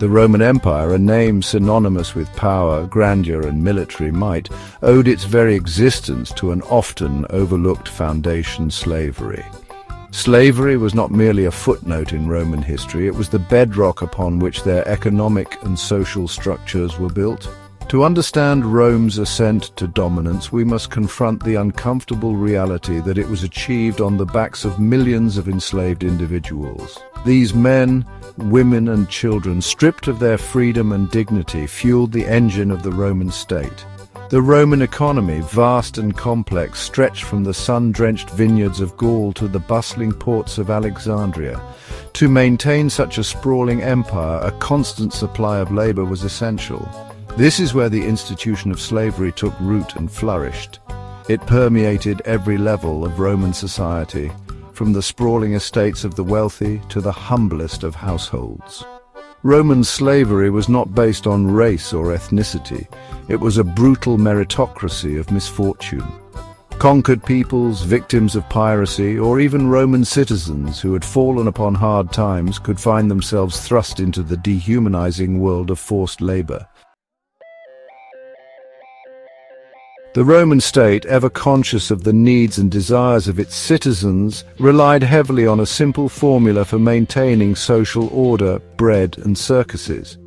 The Roman Empire, a name synonymous with power, grandeur, and military might, owed its very existence to an often overlooked foundation: slavery. Slavery was not merely a footnote in Roman history, it was the bedrock upon which their economic and social structures were built. To understand Rome's ascent to dominance, we must confront the uncomfortable reality that it was achieved on the backs of millions of enslaved individuals. These men, women, and children, stripped of their freedom and dignity, fueled the engine of the Roman state. The Roman economy, vast and complex, stretched from the sun-drenched vineyards of Gaul to the bustling ports of Alexandria. To maintain such a sprawling empire, a constant supply of labor was essential. This is where the institution of slavery took root and flourished. It permeated every level of Roman society, from the sprawling estates of the wealthy to the humblest of households. Roman slavery was not based on race or ethnicity. It was a brutal meritocracy of misfortune. Conquered peoples, victims of piracy, or even Roman citizens who had fallen upon hard times could find themselves thrust into the dehumanizing world of forced labor. The Roman state, ever conscious of the needs and desires of its citizens, relied heavily on a simple formula for maintaining social order: bread and circuses.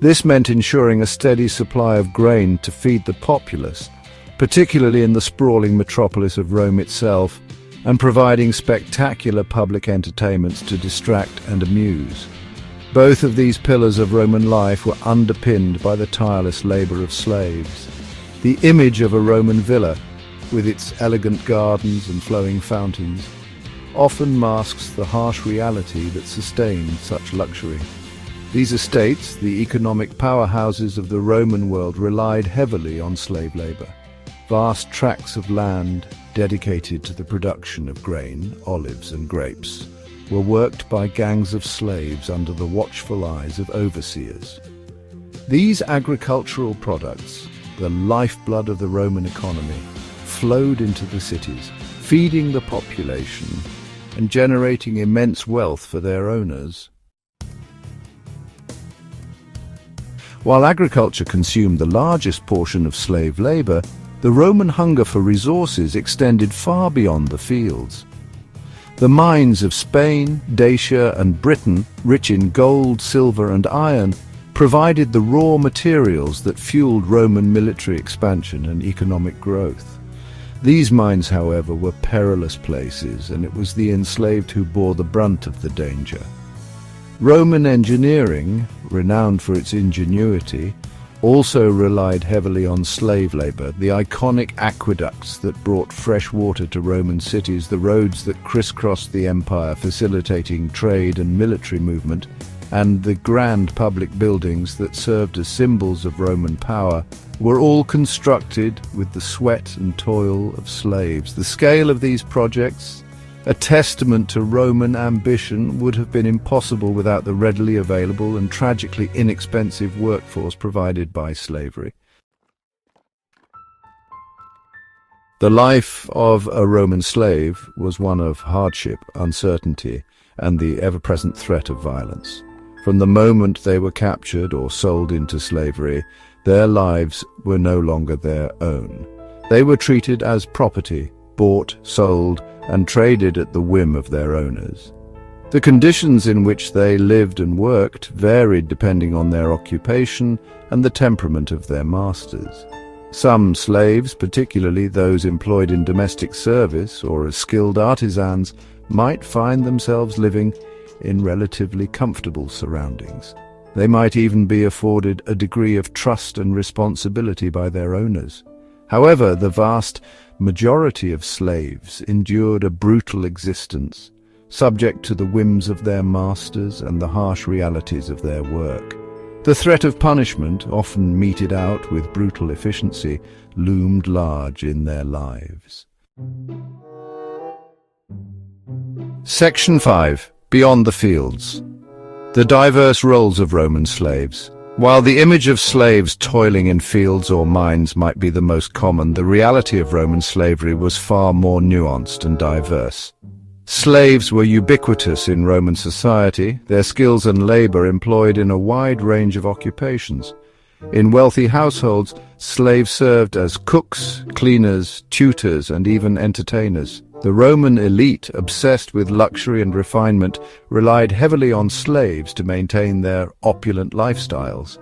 This meant ensuring a steady supply of grain to feed the populace, particularly in the sprawling metropolis of Rome itself, and providing spectacular public entertainments to distract and amuse. Both of these pillars of Roman life were underpinned by the tireless labor of slaves. The image of a Roman villa, with its elegant gardens and flowing fountains, often masks the harsh reality that sustained such luxury. These estates, the economic powerhouses of the Roman world, relied heavily on slave labor. Vast tracts of land dedicated to the production of grain, olives, and grapes were worked by gangs of slaves under the watchful eyes of overseers. These agricultural products, the lifeblood of the Roman economy, flowed into the cities, feeding the population and generating immense wealth for their owners. While agriculture consumed the largest portion of slave labor, the Roman hunger for resources extended far beyond the fields. The mines of Spain, Dacia, and Britain, rich in gold, silver, and iron, provided the raw materials that fueled Roman military expansion and economic growth. These mines, however, were perilous places, and it was the enslaved who bore the brunt of the danger. Roman engineering, renowned for its ingenuity, also relied heavily on slave labor. The iconic aqueducts that brought fresh water to Roman cities, the roads that crisscrossed the empire facilitating trade and military movement, and the grand public buildings that served as symbols of Roman power were all constructed with the sweat and toil of slaves. The scale of these projects, a testament to Roman ambition, would have been impossible without the readily available and tragically inexpensive workforce provided by slavery. The life of a Roman slave was one of hardship, uncertainty, and the ever-present threat of violence. From the moment they were captured or sold into slavery, their lives were no longer their own. They were treated as property, bought, sold, and traded at the whim of their owners. The conditions in which they lived and worked varied depending on their occupation and the temperament of their masters. Some slaves, particularly those employed in domestic service or as skilled artisans, might find themselves living in relatively comfortable surroundings. They might even be afforded a degree of trust and responsibility by their owners. However, the vast majority of slaves endured a brutal existence, subject to the whims of their masters and the harsh realities of their work. The threat of punishment, often meted out with brutal efficiency, loomed large in their lives. Section 5. Beyond the fields. The diverse roles of Roman slaves. While the image of slaves toiling in fields or mines might be the most common, the reality of Roman slavery was far more nuanced and diverse. Slaves were ubiquitous in Roman society, their skills and labor employed in a wide range of occupations. In wealthy households, slaves served as cooks, cleaners, tutors, and even entertainers. The Roman elite, obsessed with luxury and refinement, relied heavily on slaves to maintain their opulent lifestyles.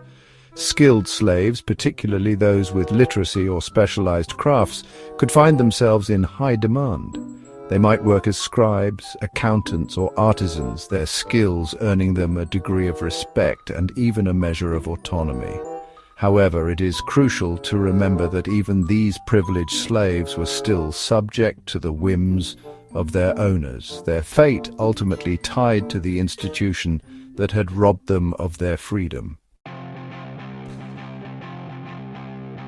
Skilled slaves, particularly those with literacy or specialized crafts, could find themselves in high demand. They might work as scribes, accountants, or artisans, their skills earning them a degree of respect and even a measure of autonomy. However, it is crucial to remember that even these privileged slaves were still subject to the whims of their owners, their fate ultimately tied to the institution that had robbed them of their freedom.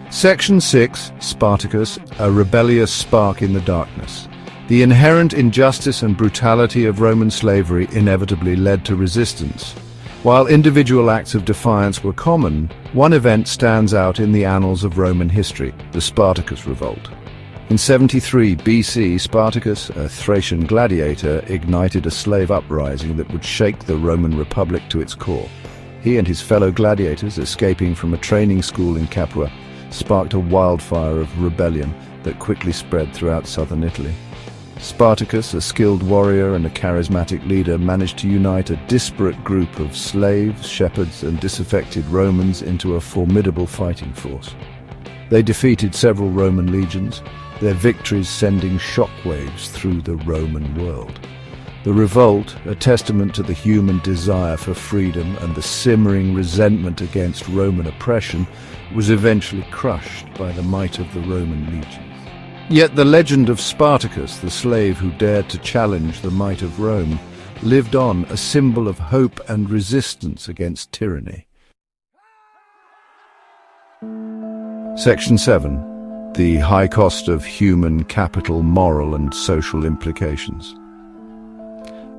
Section 6, Spartacus, a rebellious spark in the darkness. The inherent injustice and brutality of Roman slavery inevitably led to resistance. While individual acts of defiance were common, one event stands out in the annals of Roman history, the Spartacus Revolt. In 73 BC, Spartacus, a Thracian gladiator, ignited a slave uprising that would shake the Roman Republic to its core. He and his fellow gladiators, escaping from a training school in Capua, sparked a wildfire of rebellion that quickly spread throughout southern Italy. Spartacus, a skilled warrior and a charismatic leader, managed to unite a disparate group of slaves, shepherds, and disaffected Romans into a formidable fighting force. They defeated several Roman legions, their victories sending shockwaves through the Roman world. The revolt, a testament to the human desire for freedom and the simmering resentment against Roman oppression, was eventually crushed by the might of the Roman legions. Yet the legend of Spartacus, the slave who dared to challenge the might of Rome, lived on, a symbol of hope and resistance against tyranny. Section 7. The high cost of human capital, moral and social implications.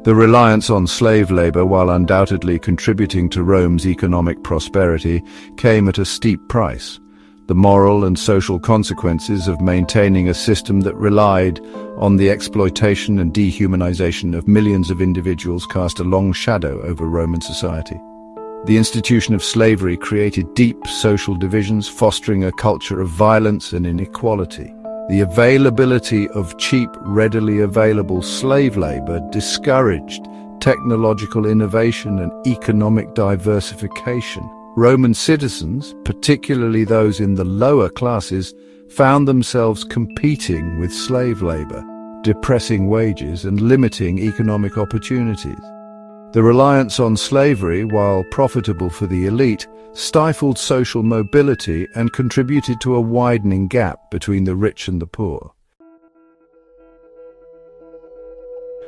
The reliance on slave labor, while undoubtedly contributing to Rome's economic prosperity, came at a steep price. The moral and social consequences of maintaining a system that relied on the exploitation and dehumanization of millions of individuals cast a long shadow over Roman society. The institution of slavery created deep social divisions, fostering a culture of violence and inequality. The availability of cheap, readily available slave labor discouraged technological innovation and economic diversification. Roman citizens, particularly those in the lower classes, found themselves competing with slave labor, depressing wages and limiting economic opportunities. The reliance on slavery, while profitable for the elite, stifled social mobility and contributed to a widening gap between the rich and the poor.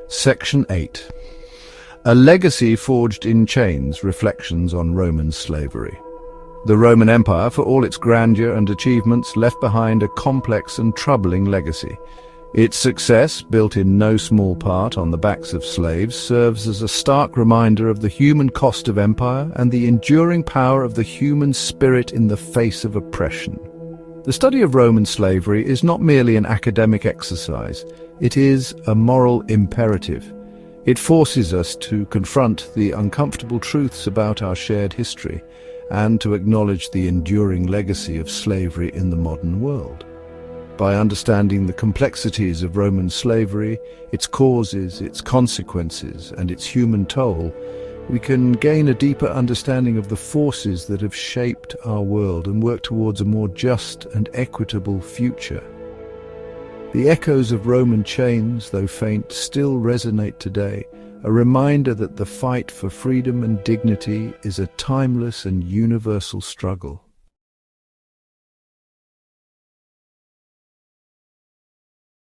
Section 8. A legacy forged in chains, reflections on Roman slavery. The Roman Empire, for all its grandeur and achievements, left behind a complex and troubling legacy. Its success, built in no small part on the backs of slaves, serves as a stark reminder of the human cost of empire and the enduring power of the human spirit in the face of oppression. The study of Roman slavery is not merely an academic exercise, it is a moral imperative. It forces us to confront the uncomfortable truths about our shared history and to acknowledge the enduring legacy of slavery in the modern world. By understanding the complexities of Roman slavery, its causes, its consequences, and its human toll, we can gain a deeper understanding of the forces that have shaped our world and work towards a more just and equitable future. The echoes of Roman chains, though faint, still resonate today, a reminder that the fight for freedom and dignity is a timeless and universal struggle.